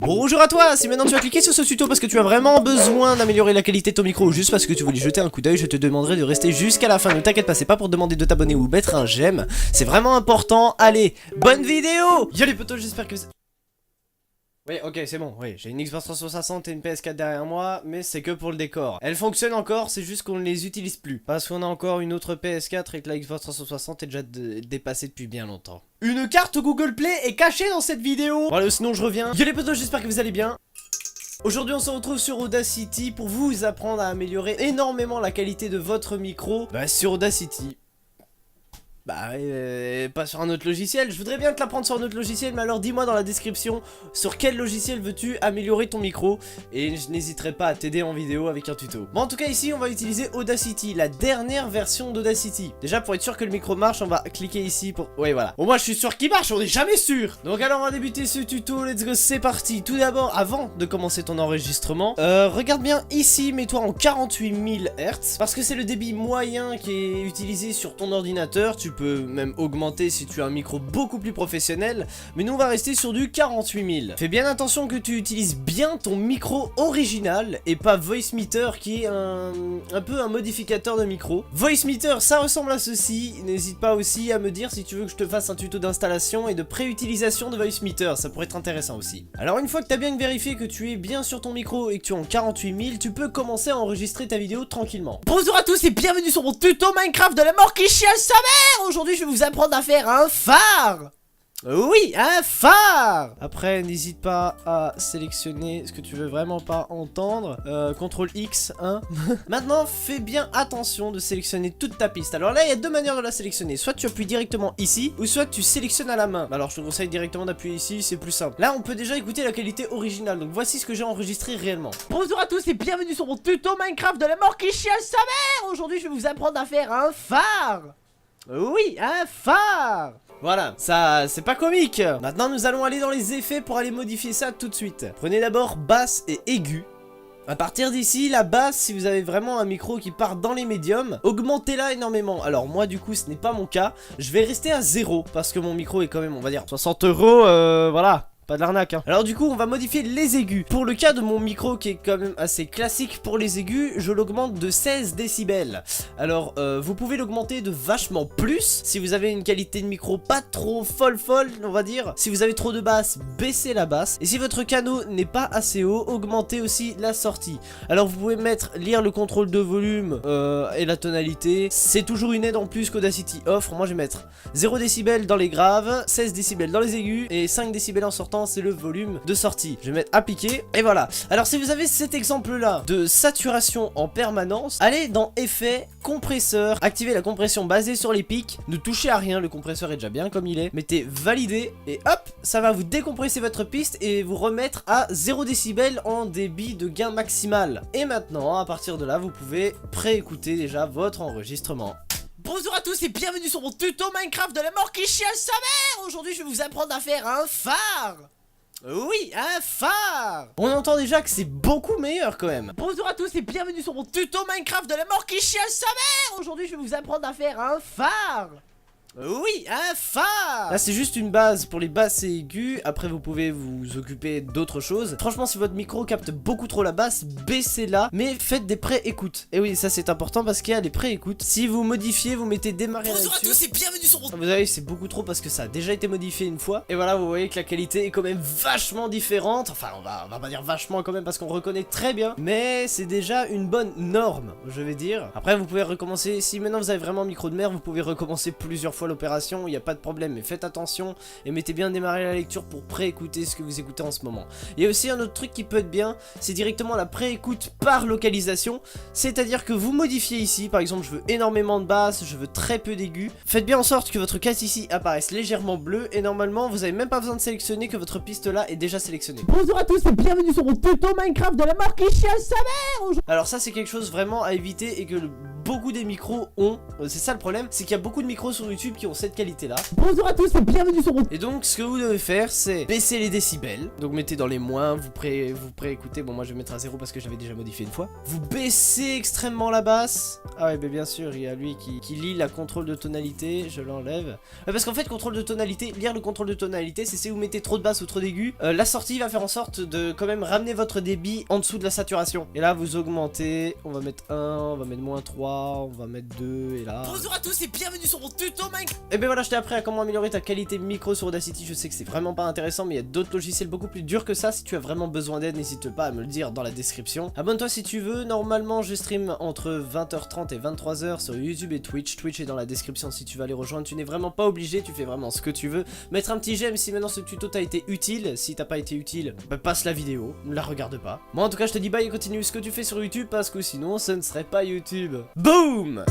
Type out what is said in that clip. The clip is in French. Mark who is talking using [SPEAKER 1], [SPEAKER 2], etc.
[SPEAKER 1] Bonjour à toi, si maintenant tu as cliqué sur ce tuto parce que tu as vraiment besoin d'améliorer la qualité de ton micro ou juste parce que tu voulais jeter un coup d'œil, je te demanderai de rester jusqu'à la fin. Ne t'inquiète pas, c'est pas pour te demander de t'abonner ou mettre un j'aime, c'est vraiment important. Allez, bonne vidéo. Yo les potos, j'espère que... Oui, ok, c'est bon, oui, j'ai une Xbox 360 et une PS4 derrière moi, mais c'est que pour le décor. Elles fonctionnent encore, c'est juste qu'on ne les utilise plus. Parce qu'on a encore une autre PS4 et que la Xbox 360 est déjà dépassée depuis bien longtemps. Une carte Google Play est cachée dans cette vidéo. Bon allez, sinon je reviens. Yo les potos, j'espère que vous allez bien. Aujourd'hui on se retrouve sur Audacity pour vous apprendre à améliorer énormément la qualité de votre micro sur Audacity. Pas sur un autre logiciel. Je voudrais bien te l'apprendre sur un autre logiciel, mais alors dis-moi dans la description sur quel logiciel veux-tu améliorer ton micro et je n'hésiterai pas à t'aider en vidéo avec un tuto. Bon, en tout cas ici on va utiliser Audacity, la dernière version d'Audacity. Déjà pour être sûr que le micro marche, on va cliquer ici pour... Ouais voilà. Bon, moi je suis sûr qu'il marche, on n'est jamais sûr. Donc alors on va débuter ce tuto, let's go, c'est parti. Tout d'abord, avant de commencer ton enregistrement, regarde bien ici, mets-toi en 48 000 Hz parce que c'est le débit moyen qui est utilisé sur ton ordinateur. Tu peux même augmenter si tu as un micro beaucoup plus professionnel, mais nous on va rester sur du 48 000. Fais bien attention que tu utilises bien ton micro original et pas Voicemeeter qui est un peu un modificateur de micro. Voicemeeter, ça ressemble à ceci. N'hésite pas aussi à me dire si tu veux que je te fasse un tuto d'installation et de pré-utilisation de Voicemeeter, ça pourrait être intéressant aussi. Alors une fois que tu as bien vérifié que tu es bien sur ton micro et que tu es en 48 000, tu peux commencer à enregistrer ta vidéo tranquillement. Bonjour à tous et bienvenue sur mon tuto Minecraft de la mort qui chiale sa mère. Aujourd'hui je vais vous apprendre à faire un phare. Oui, un phare. Après n'hésite pas à sélectionner ce que tu veux vraiment pas entendre. CTRL X, hein. Maintenant fais bien attention de sélectionner toute ta piste. Alors là il y a deux manières de la sélectionner. Soit tu appuies directement ici, ou soit tu sélectionnes à la main. Alors je te conseille directement d'appuyer ici, c'est plus simple. Là on peut déjà écouter la qualité originale. Donc voici ce que j'ai enregistré réellement. Bonjour à tous et bienvenue sur mon tuto Minecraft de la mort qui chiale sa mère. Aujourd'hui je vais vous apprendre à faire un phare. Oui, un phare. Voilà, ça c'est pas comique. Maintenant nous allons aller dans les effets pour aller modifier ça tout de suite. Prenez d'abord basse et aigu. À partir d'ici, la basse, si vous avez vraiment un micro qui part dans les médiums, augmentez-la énormément. Alors moi du coup ce n'est pas mon cas. Je vais rester à 0 parce que mon micro est quand même, on va dire, 60 €, voilà. Pas de l'arnaque, hein. Alors du coup on va modifier les aigus. Pour le cas de mon micro qui est quand même assez classique pour les aigus, je l'augmente de 16 décibels. Alors vous pouvez l'augmenter de vachement plus si vous avez une qualité de micro pas trop folle on va dire. Si vous avez trop de basse, baissez la basse. Et si votre canot n'est pas assez haut, augmentez aussi la sortie. Alors vous pouvez lire le contrôle de volume et la tonalité. C'est toujours une aide en plus qu'Audacity offre. Moi je vais mettre 0 décibels dans les graves, 16 décibels dans les aigus et 5 décibels en sortant. C'est le volume de sortie. Je vais mettre appliquer et voilà. Alors si vous avez cet exemple là de saturation en permanence, allez dans effet compresseur, activez la compression basée sur les pics, ne touchez à rien, le compresseur est déjà bien comme il est, mettez valider et hop, ça va vous décompresser votre piste et vous remettre à 0 décibels en débit de gain maximal. Et maintenant à partir de là vous pouvez préécouter déjà votre enregistrement. Bonjour à tous et bienvenue sur mon tuto Minecraft de la mort qui chiale sa mère. Aujourd'hui je vais vous apprendre à faire un phare. Oui, un phare. On entend déjà que c'est beaucoup meilleur quand même. Bonjour à tous et bienvenue sur mon tuto Minecraft de la mort qui chiale sa mère. Aujourd'hui je vais vous apprendre à faire un phare. Oui, un phare. Là c'est juste une base pour les basses et aigus. Après vous pouvez vous occuper d'autres choses. Franchement si votre micro capte beaucoup trop la basse, baissez-la. Mais faites des pré-écoutes. Et oui ça c'est important parce qu'il y a des pré-écoutes. Si vous modifiez, vous mettez démarrer là-dessus. Bonjour à tous et bienvenue sur mon... Vous voyez c'est beaucoup trop parce que ça a déjà été modifié une fois. Et voilà vous voyez que la qualité est quand même vachement différente. Enfin on va pas dire vachement quand même parce qu'on reconnaît très bien. Mais c'est déjà une bonne norme je vais dire. Après vous pouvez recommencer. Si maintenant vous avez vraiment un micro de mer, vous pouvez recommencer plusieurs fois l'opération, il n'y a pas de problème, mais faites attention et mettez bien démarrer la lecture pour pré-écouter ce que vous écoutez en ce moment. Il y a aussi un autre truc qui peut être bien, c'est directement la pré-écoute par localisation, c'est-à-dire que vous modifiez ici, par exemple je veux énormément de basse, je veux très peu d'aigus, faites bien en sorte que votre case ici apparaisse légèrement bleu et normalement vous avez même pas besoin de sélectionner que votre piste là est déjà sélectionnée. Bonjour à tous et bienvenue sur mon tuto Minecraft de la mort qui chiale sa mère. Alors ça c'est quelque chose vraiment à éviter et que beaucoup des micros ont. C'est ça le problème, c'est qu'il y a beaucoup de micros sur YouTube qui ont cette qualité là.
[SPEAKER 2] Bonjour à tous et bienvenue sur mon...
[SPEAKER 1] Et donc ce que vous devez faire c'est baisser les décibels. Donc mettez dans les moins, vous préécoutez. Bon moi je vais mettre à 0 parce que j'avais déjà modifié une fois. Vous baissez extrêmement la basse. Ah ouais mais bien sûr il y a lui qui lit la contrôle de tonalité. Je l'enlève. Parce qu'en fait contrôle de tonalité, lire le contrôle de tonalité c'est si vous mettez trop de basse ou trop d'aigu. La sortie va faire en sorte de quand même ramener votre débit en dessous de la saturation. Et là vous augmentez. On va mettre 1, on va mettre -3, on va mettre 2 et là...
[SPEAKER 2] Bonjour à tous et bienvenue sur mon tuto Minecraft.
[SPEAKER 1] Et ben voilà, je t'ai appris à comment améliorer ta qualité micro sur Audacity. Je sais que c'est vraiment pas intéressant, mais il y a d'autres logiciels beaucoup plus durs que ça. Si tu as vraiment besoin d'aide, n'hésite pas à me le dire dans la description. Abonne-toi si tu veux. Normalement, je stream entre 20h30 et 23h sur YouTube et Twitch. Twitch est dans la description si tu veux aller rejoindre. Tu n'es vraiment pas obligé, tu fais vraiment ce que tu veux. Mettre un petit j'aime si maintenant ce tuto t'a été utile. Si t'as pas été utile, bah passe la vidéo, ne la regarde pas. Moi en tout cas, je te dis bye et continue ce que tu fais sur YouTube parce que sinon, ce ne serait pas YouTube. Boom!